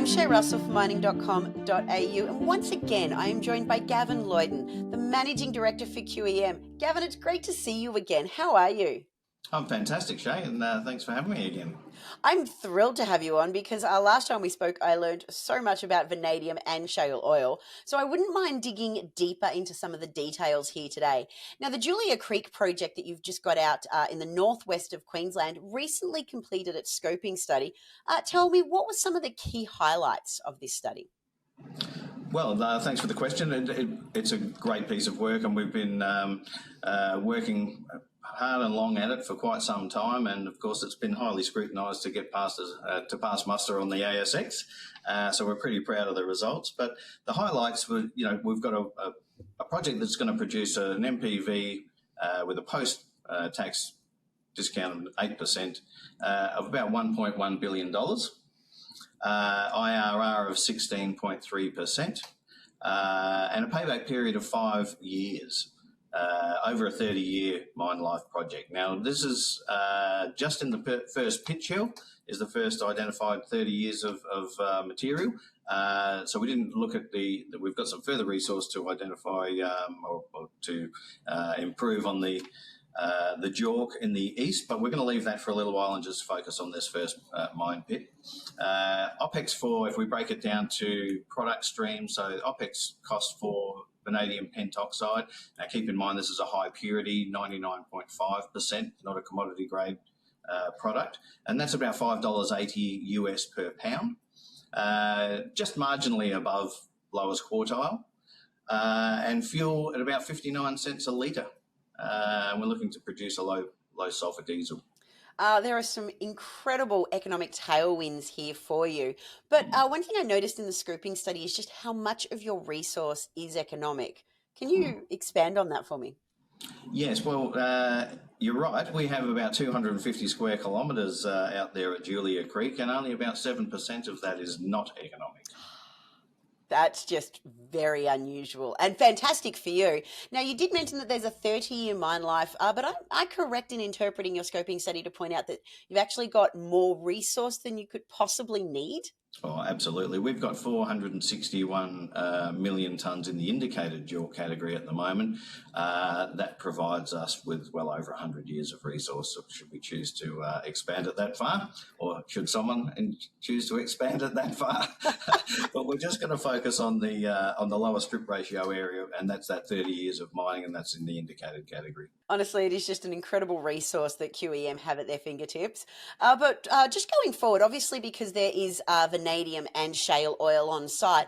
I'm Shae Russell from mining.com.au, and once again I am joined by Gavin Loyden, the Managing Director for QEM. Gavin, it's great to see you again. How are you? I'm fantastic, Shae, and thanks for having me again. I'm thrilled to have you on because last time we spoke I learned so much about vanadium and shale oil, so I wouldn't mind digging deeper into some of the details here today. Now, the Julia Creek project that you've just got out in the northwest of Queensland recently completed its scoping study. Tell me, what were some of the key highlights of this study? Well, thanks for the question. It's a great piece of work, and we've been working hard and long at it for quite some time. And of course, it's been highly scrutinised to get past to pass muster on the ASX. So we're pretty proud of the results. But the highlights were, we've got a project that's going to produce an MPV with a post-tax discount of 8% of about $1.1 billion. IRR of 16.3%, and a payback period of 5 years, over a 30-year mine life project. Now, this is just in the first pit shell, is the first identified 30 years of material. So we didn't look at we've got some further resource to identify or to improve on the JORC in the east, but we're going to leave that for a little while and just focus on this first mine pit. OPEX if we break it down to product streams, so OPEX cost for vanadium pentoxide. Now, keep in mind this is a high purity, 99.5%, not a commodity grade product, and that's about $5.80 US per pound, just marginally above lowest quartile, and fuel at about 59 cents a litre. We're looking to produce a low sulphur diesel. There are some incredible economic tailwinds here for you. But one thing I noticed in the scoping study is just how much of your resource is economic. Can you expand on that for me? Yes, well, you're right. We have about 250 square kilometres out there at Julia Creek, and only about 7% of that is not economic. That's just very unusual and fantastic for you. Now, you did mention that there's a 30-year mine life, but am I correct in interpreting your scoping study to point out that you've actually got more resource than you could possibly need? Oh, absolutely. We've got 461 million tonnes in the indicated JORC category at the moment. That provides us with well over 100 years of resource, should we choose to expand it that far, or should someone choose to expand it that far. But we're just going to focus on the lower strip ratio area, and that's that 30 years of mining, and that's in the indicated category. Honestly, it is just an incredible resource that QEM have at their fingertips. But just going forward, obviously, because there is vanadium and shale oil on site,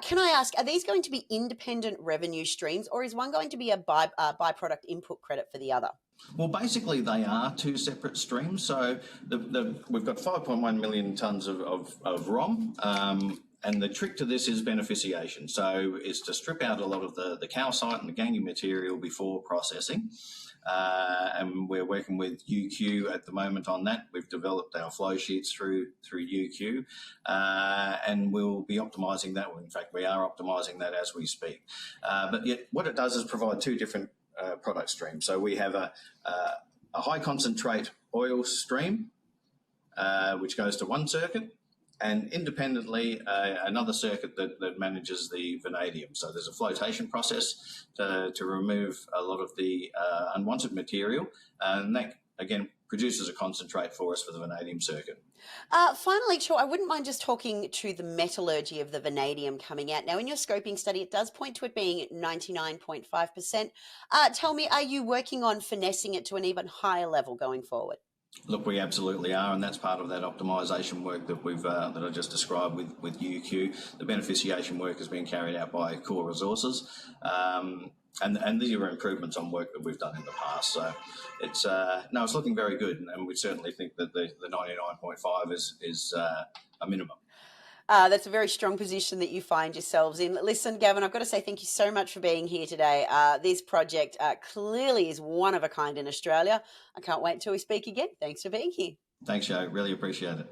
can I ask, are these going to be independent revenue streams, or is one going to be a byproduct input credit for the other? Well, basically, they are two separate streams. So we've got 5.1 million tonnes of ROM. And the trick to this is beneficiation. So it's to strip out a lot of the calcite and the gangue material before processing. And we're working with UQ at the moment on that. We've developed our flow sheets through UQ, and we'll be optimising that. In fact, we are optimising that as we speak. But yet what it does is provide two different product streams. So we have a high concentrate oil stream, which goes to one circuit, and independently another circuit that manages the vanadium. So there's a flotation process to remove a lot of the unwanted material, and that again produces a concentrate for us for the vanadium circuit. Finally, I wouldn't mind just talking to the metallurgy of the vanadium coming out. Now, in your scoping study, it does point to it being 99.5%. Tell me, are you working on finessing it to an even higher level going forward? Look, we absolutely are, and that's part of that optimisation work that that I just described with UQ. The beneficiation work has been carried out by Core Resources, and these are improvements on work that we've done in the past. So it's looking very good, and we certainly think that the 99.5 is a minimum. That's a very strong position that you find yourselves in. Listen, Gavin, I've got to say thank you so much for being here today. This project clearly is one of a kind in Australia. I can't wait until we speak again. Thanks for being here. Thanks, Shae. Really appreciate it.